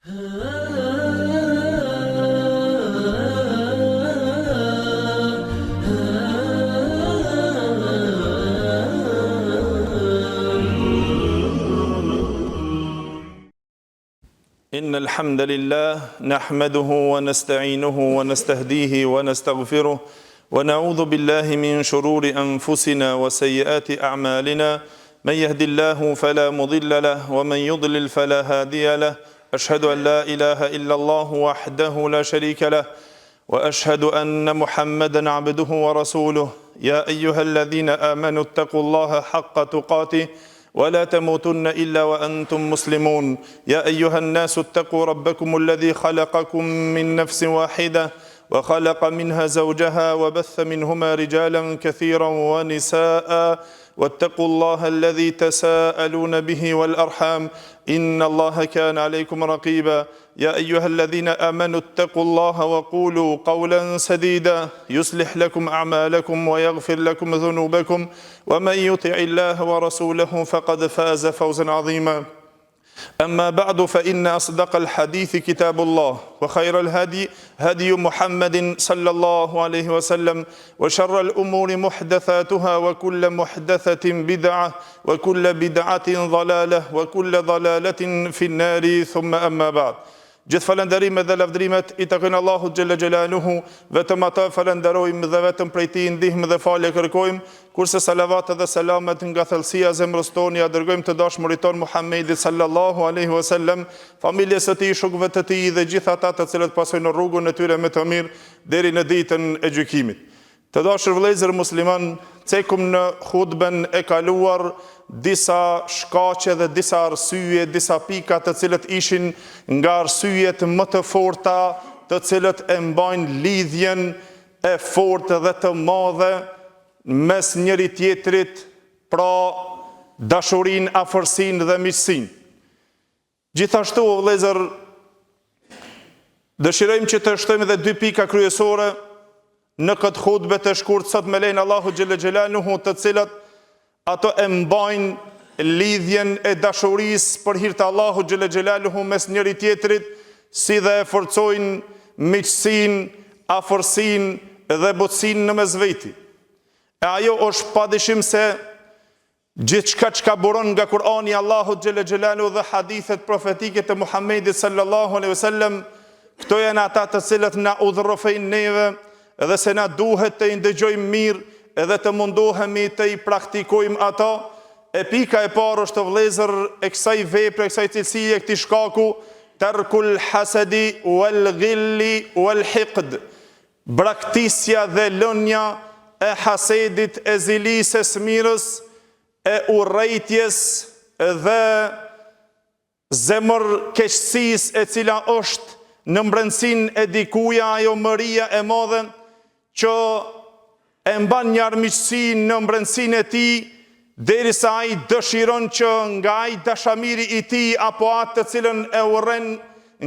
إن الحمد لله نحمده ونستعينه ونستهديه ونستغفره ونعوذ بالله من شرور أنفسنا وسيئات أعمالنا من يهد الله فلا مضل له ومن يضلل فلا هادي له أشهد أن لا إله إلا الله وحده لا شريك له وأشهد أن محمدا عبده ورسوله يا أيها الذين آمنوا اتقوا الله حق تقاته ولا تموتن إلا وأنتم مسلمون يا أيها الناس اتقوا ربكم الذي خلقكم من نفس واحدة وخلق منها زوجها وبث منهما رجالا كثيرا ونساء واتقوا الله الذي تساءلون به والأرحام إن الله كان عليكم رقيبا يا أيها الذين آمنوا اتقوا الله وقولوا قولا سديدا يصلح لكم أعمالكم ويغفر لكم ذنوبكم ومن يطع الله ورسوله فقد فاز فوزا عظيما أما بعد فإن أصدق الحديث كتاب الله وخير الهدي هدي محمد صلى الله عليه وسلم وشر الأمور محدثاتها وكل محدثة بدعة وكل بدعة ضلالة وكل ضلالة في النار ثم أما بعد Gjithë falënderimet dhe lavdrimet I takojnë Allahut xhella xhelaluhu, vetëm ata falenderojmë dhe vetëm prej Tij ndihmë dhe falje kërkojmë, kurse salavat dhe selamet nga thellësia e zemrës tonë ja dërgojmë të dashurit ton Muhammedit sallallahu alaihi wasallam, familjes së Tij, shokëve të Tij dhe gjithë ata të cilët pasojnë rrugën e tyre me të mirë deri në ditën e gjykimit. Të dashur vëllezër musliman, cekum në hutben e kaluar disa shkaqe dhe disa arsye, disa pika të cilët ishin nga arsyet më të forta, të cilët e mbajnë lidhjen e fortë dhe të madhe mes njëri tjetrit, pra dashurin, afërsin dhe miqësin. Gjithashtu, o vëllezër, dëshirojmë që të shtojmë edhe dy pika kryesore në këtë hutbe të shkurt sot me lejnë Allahu xhella xhelaluhu, të cilat ato e mbajnë lidhjen e dashurisë për hir të Allahu xhella xhelaluhu mes njëri tjetrit, si dhe e forcojnë miqësinë, afërsinë dhe butësinë në mes veti. E ajo është padyshim se gjithçka çka buron nga Kurani I Allahut xhella xhelaluhu dhe hadithet profetike të Muhammedit sallallahu alaihi wasallam, këto janë ata të cilët na udhërrofojnë neve edhe se na duhet të I ndëgjojmë mirë edhe të mundohemi të I praktikojmë ato. E pika e parë është, vëllezër, e kësaj vepre, e kësaj cilësie, këtij shkaku, tarkul hasadi wal ghilli wal hiqd, braktisja dhe lënja e hasedit, e zilisë, e smirës, e urrejtjes dhe zemërkeqësisë e cila është në mbrëmsinë e dikuja, ajo mëria e madhe që e mban një armiqësi në mbrëmsinë e tij, derisa ai dëshiron që nga ai dashamiri I tij apo atë të cilën e urren,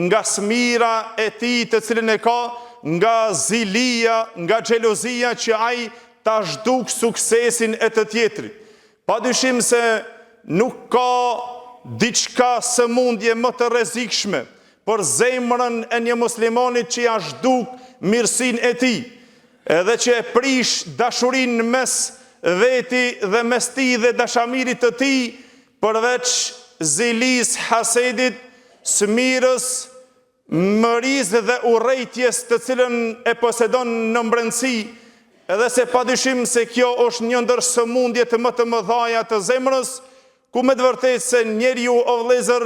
nga smira e tij të cilën e ka, nga zilia, nga xhelozia, që ai ta zhduk suksesin e të tjetrit. Padyshim se nuk ka diçka sëmundje më të rrezikshme për zemrën e një muslimanit që ja zhduk mirësinë e tij, edhe që e prish dashurinë mes veti dhe mes tij dhe dashamirit të tij, përveç zilis, hasedit, smirës, mërisë dhe urrejtjes të cilën e posedon në mbrëmsi, edhe se padyshim se kjo është një ndër sëmundjet më të mëdha të zemrës, ku me të vërtetë se njeriu, o vëllezër,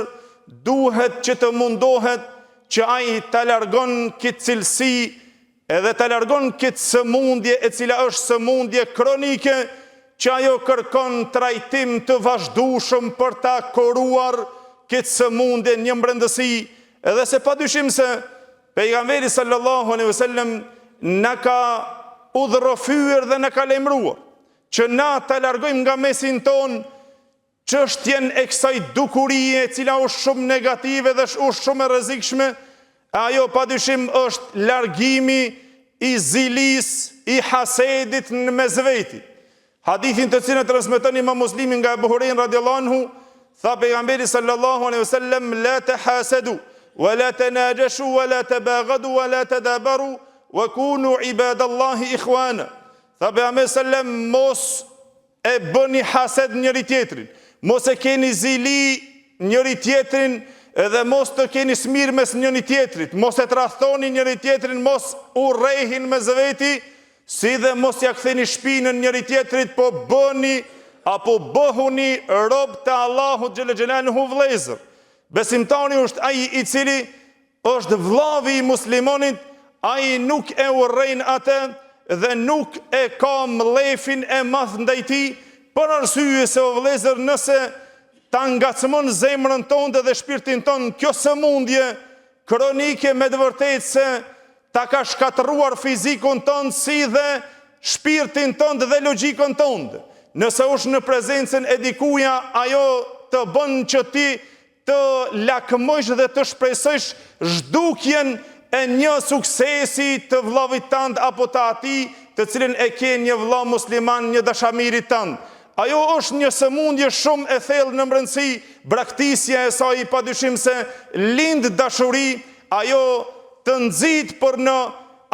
duhet që të mundohet që ai ta largon këtë cilësi edhe ta largon këtë sëmundje e cila është sëmundje kronike, që ajo kërkon trajtim të vazhdueshëm për ta koruar këtë sëmundje një mbrëmësi, edhe se padyshim se pejgamberi sallallahu alaihi wasallam na ka udhërofyer dhe na ka lajmëruar që na ta largojmë nga mesin ton çështjen e kësaj dukurie e cila është shumë negative dhe është shumë e rrezikshme. Ajo padyshim është largimi I zilis, I hasedit në mes veti. Hadithin të cilën transmeton Imam Muslimi nga Abu Huraira radhiyallahu anhu, tha pejgamberi sallallahu alaihi wasallam: la tahasadu ولا تناجشوا ولا تباغضوا ولا تدابروا وكونوا عباد الله إخوانا. Tha pejgamberi sallam, mos e bëni hased njëri tjetrin, mos e keni zili njëri tjetrin, edhe mos të keni smir mes njëri tjetrit, mos e tradhtoni njëri tjetrin, mos urrejhin me zveti, si dhe mos ja ktheni shpinën njëri tjetrit, po bëni apo bëhuni rob të Allahut xhel xhelaluhu vëllezër. Besimtari është ai i cili është vllavi i muslimonit, ai nuk e urrejn atë dhe nuk e ka mlefin e madh ndaj tij, për arsye se o vëllezër, nëse ta ngacmon zemrën tonë dhe shpirtin tonë kjo sëmundje kronike, me të vërtetë se ta ka shkatëruar fizikun tonë si dhe shpirtin tonë dhe logjikën tonë. Nëse është në prezencën e dikuja, ajo të bën që ti të lakmojsh dhe të shpresojsh zhdukjen e një suksesi të vllavit tënd apo të atij të cilin e ke një vëlla musliman, një dashamirit tënd. Ajo është një sëmundje shumë e thellë në rëndësi, braktisja e saj padyshim se lind dashuri, ajo të nxit për në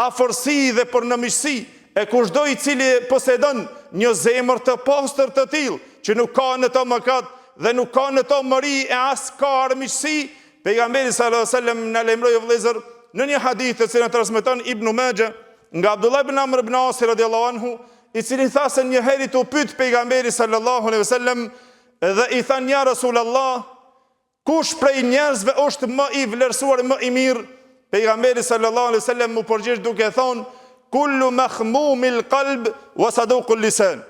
afërsi dhe për në miqësi. E kushdo i cili posedon një zemër të pastër të tillë, që nuk ka në to mëkat dhe nuk ka në to mëri e as ka armiqësi, pejgamberi sallallahu alajhi wasallam na lajmëroi vëllezër në një hadith të cilën transmeton Ibn Majah nga Abdullah ibn Amr ibn As radhiyallahu anhu, i cili tha se një herë u pyet pejgamberi sallallahu alaihi wasallam dhe i than, ja Rasulullah, kush prej njerëzve është më i vlerësuar, më i mirë? Pejgamberi sallallahu alaihi wasallam u përgjigj duke thonë, kullu mahmumil qalb wa saduqul lisan.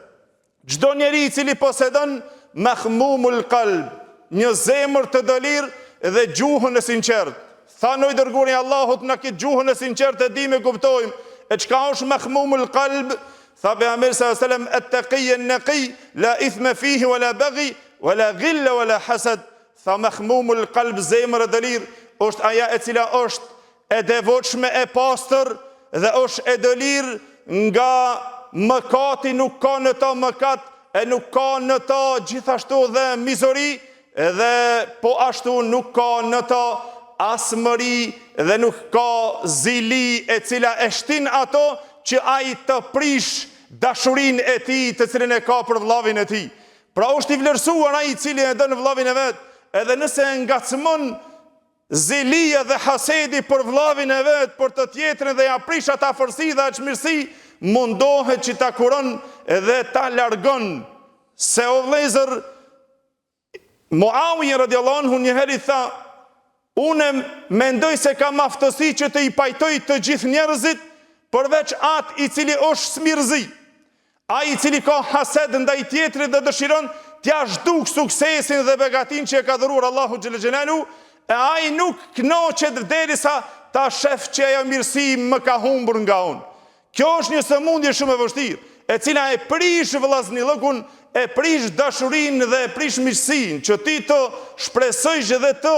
Çdo njeri i cili posedon mahmumul qalb, një zemër të dëlirë dhe gjuhën e sinqertë. Tha në i dërguari Allahut, na këtë gjuhën e sinqertë e di me kuptojmë, e çka është mahmumul qalb? Tha pejgamberi sallallahu alaihi wasallam, at-taqi an-naqi la ithma fihi wala baghi wala ghill wala hasad. Tha mahmumul qalb, zemra e dëlirë, është aja e cila është e devotshme, e pastër dhe është e dëlirë nga mëkati, nuk ka në to mëkat, e nuk ka në to gjithashtu dhe mizori, dhe po ashtu nuk ka në to asmëri dhe nuk ka zili e cila e shtin ato që ai të prish dashurin e tij të cilën e ka për vllavin e tij. Pra është i vlerësuar ai i cili e don vllavin e vet, edhe nëse ngacmon zilia dhe hasedi për vllavin e vet, për të tjetrin dhe ja prish ata afërsi dhe çmirësi, mundohet që ta kuron dhe ta largon. Se o vëllezër, Muawiya radhiyallahu anhu një herë tha, unë mendoj se kam aftësi që të i pajtoj të gjithë njerëzit, përveç atë i cili është smirëzi. Ai i cili ka hased ndaj tjetrit dhe dëshiron t'ja zhduk suksesin dhe begatin që e ka dhuruar Allahu xhel xhelalu, e ai nuk kënaqet derisa ta shef që ajo mirësi më ka humbur nga unë. Kjo është një sëmundje shumë e vështirë, e cila e prish vëllazënillëkun, e prish dashurinë dhe e prish miqësinë, që ti të shpresojsh dhe të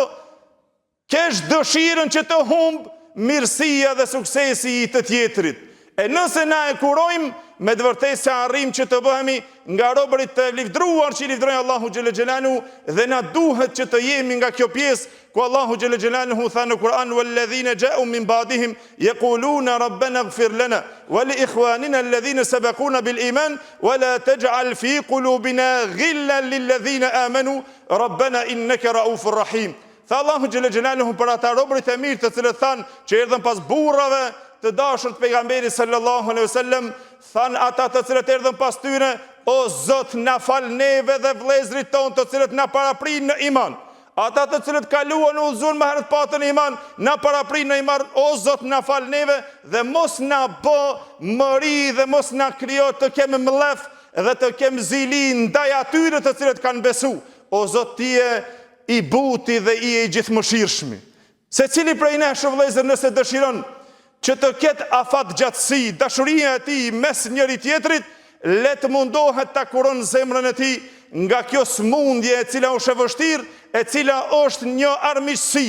kesh dëshirën që të humb mirësia dhe suksesi i të tjetrit. E nëse na e kurojmë, me të vërtetë se arrim që të bëhemi nga robërit të livdruar që i livdrojnë Allahu xhel xhelalu, dhe na duhet që të jemi nga kjo pjesë ku Allahu xhel xhelalu tha në Kur'an, walladhina ja'u min ba'dihim yaquluna rabbana ighfir lana wa li ikhwanina alladhina sabaquna bil iman wa la taj'al fi qulubina ghillan lil ladhina amanu rabbana innaka ra'ufur rahim. Tha Allahu xhel xhelalu për ata robërit e mirë të cilët thanë që erdhën pas burrave të dashur të pejgamberit sallallahu alaihi wasallam, thanë ata të cilët erdhën pas tyre, o Zot na fal neve dhe vëllezërit tonë të cilët na paraprin në iman. Ata të cilët kaluan udhëzun më herët patën iman, na paraprin në iman, o Zot na fal neve dhe mos na bë mëri dhe mos na krijo të kemë mlef dhe të kemë zili ndaj atyre të cilët kanë besu. O Zot, ti je i buti dhe i gjithëmëshirshëm. Secili prej nesh, vëllezër, nëse dëshiron që të ketë afat gjatësi, dashuria e tij mes njëri tjetrit, le të mundohet ta kuron zemrën e tij nga kjo smundje e cila është e vështirë, e cila është një armiqësi.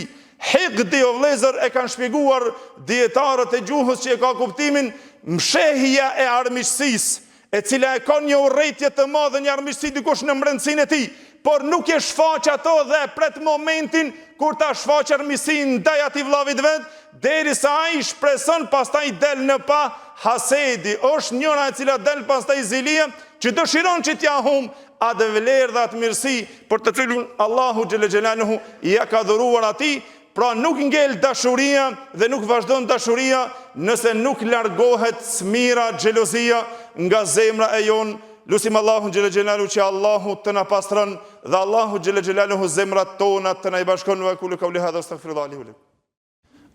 Hiqdi, o vëllezër, e kanë shpjeguar dietarët e gjuhës që e ka kuptimin mshehja e armiqësisë, e cila e ka një urrëtie të madhe, një armiqësi dikush në brendsinë e tij, por nuk e shfaq ato dhe pret momentin kur ta shfaq armiqsinë ndaj atij vllavit vet, derisa ai shpreson pastaj del në pa hasedi. Është njëra e cila del pastaj zilia, që dëshiron që t'ja humb atë vlerë dhe atë mirësi për të cilën Allahu xhelle xhelaluhu ja ka dhuruar atij. Pra nuk ngel dashuria dhe nuk vazhdon dashuria nëse nuk largohet smira, xhelozia nga zemra e jon. Lusim Allahun xhelle xhelaluhu që Allahu të na pastron dhe Allahu xhelle xhelaluhu zemrat tona të na i bashkon. Wa aqulu qawli hadha astaghfirullahi li wa lakum.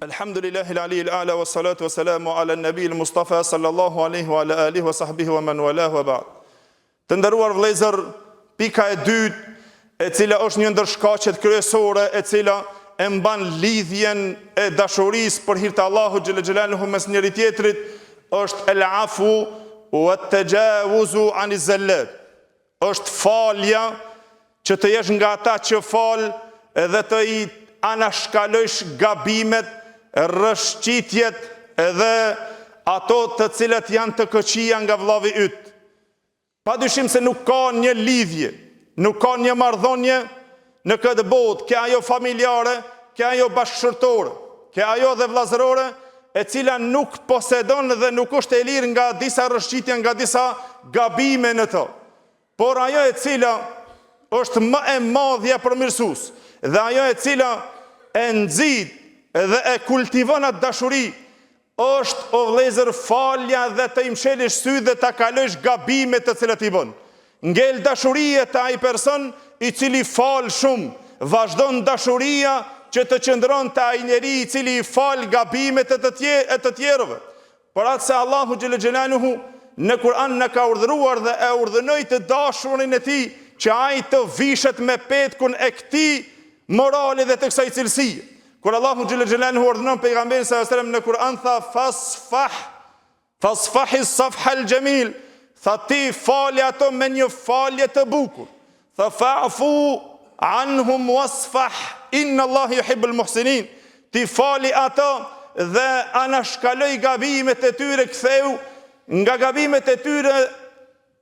Alhamdulillahi al-aliyyil a'la was salatu was salamu ala an-nabiyil mustafa sallallahu alaihi wa ala alihi wa sahbihi wa man walahu wa ba'd. Të nderuar vëllezër, pika e dytë, e cila është një ndër shkaqet kryesore e cila e mban lidhjen e dashurisë për hir të Allahut xhelle xhelaluhu mes njëri tjetrit, është el-afu wa at-tajawuzu an az-zallat. Është falja, që të jesh nga ata që fal edhe të i anashkalojsh gabimet, rrëshqitjet edhe ato të cilat janë të këqija nga vllavi yt. Padyshim se nuk ka një lidhje, nuk ka një marrëdhënie në këtë botë, ke ajo familjare, ke ajo bashkëshortore, ke ajo dhe vllazërore, e cila nuk posedon dhe nuk është e lirë nga disa rrëshqitje, nga disa gabime në to. Por ajo e cila është më e madhja përmirësues, dhe ajo e cila e nxit dhe e kultivon atë dashuri, është, o vëllezër, falja dhe të i mshelish sy dhe ta kalojsh gabimet të cilat i bën. Ngel dashuria të ai person i cili fal shumë, vazhdon dashuria që të qëndron të ai njeri i cili i fal gabimet e të tjerëve. Por atë se Allahu xhelle xhelaluhu në Kur'an në ka urdhëruar dhe e urdhënoi të dashurin e tij që ai të vishet me petkun e këtij morali dhe të kësaj cilësie. Kur Allahu xhelle xhelaluhu urdhënon pejgamberin sallallahu alajhi wasallam në Kur'an, tha fasfahi safha al-jamil, tha ti fali ato me një falje të bukur. Tha fa'fu anhum wasfah inna Allah yuhibbul muhsinin. Ti fali ato dhe anashkaloj gabimet e tyre, ktheu nga gabimet e tyre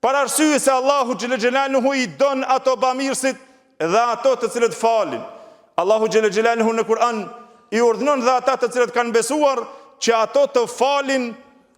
për arsye se Allahu xhelle xhelaluhu i don ato bamirësit dhe ato të cilët falin. Allahu xhelle xhelaluhu në Kur'an i urdhënon dhe ata të cilët kanë besuar që ato të falin,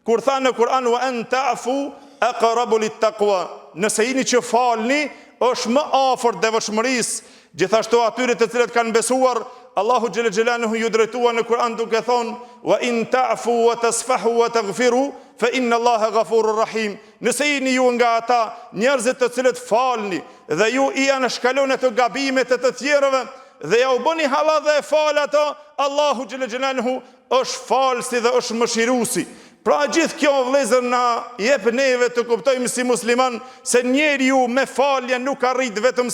kur tha në Kur'an wa an ta'fu aqrabu lit-taqwa. Nëse jeni që falni, është më afër devotshmërisë. Gjithashtu atyre të cilët kanë besuar, Allahu xhelle xhelaluhu ju drejtua në Kur'an duke thonë wa in ta'fu wa tasfahu wa taghfiru fa inna Allaha ghafurur rahim. Nëse jeni ju nga ata njerëzit të cilët falni dhe ju i anashkaloni ato gabimet e të tjerëve dhe ja u bëni halal dhe e fal ato, Allahu xhelle xhelaluhu është falsi dhe është mëshiruesi. Pra gjithë kjo, vëllezër, na jep neve të kuptojmë si musliman se njeriu me falje nuk arrit vetëm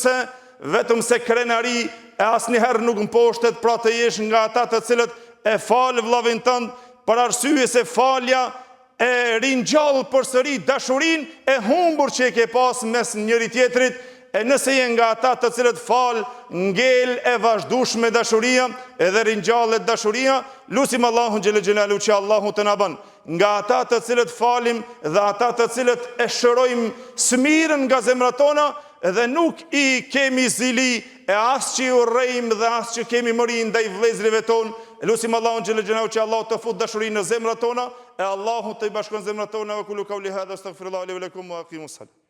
se krenari e asnjëherë nuk mposhtet. Pra të jesh nga ata të cilët e fal vllavin tënd për arsye se falja e ringjall përsëri dashurinë e humbur që e ke pas mes njëri tjetrit. E nëse je nga ata të cilët fal, ngel e vazhdueshme dashuria edhe ringjallet dashuria, lutim Allahun xhelle xhelalu që Allahu të na bën nga ata të cilët falim dhe ata të cilët e shërojmë smirën nga zemrat tona dhe nuk i kemi zili e as që i urrejmë dhe as që kemi mëri ndaj vëllezërve tonë. Lutim Allahun xhelle xhelalu që Allahu të fut dashurinë në zemrat tona e Allahu të i bashkon zemrat tona. Wa kullu qawli hadha astaghfirullahi li wa lakum wa aqimus salat.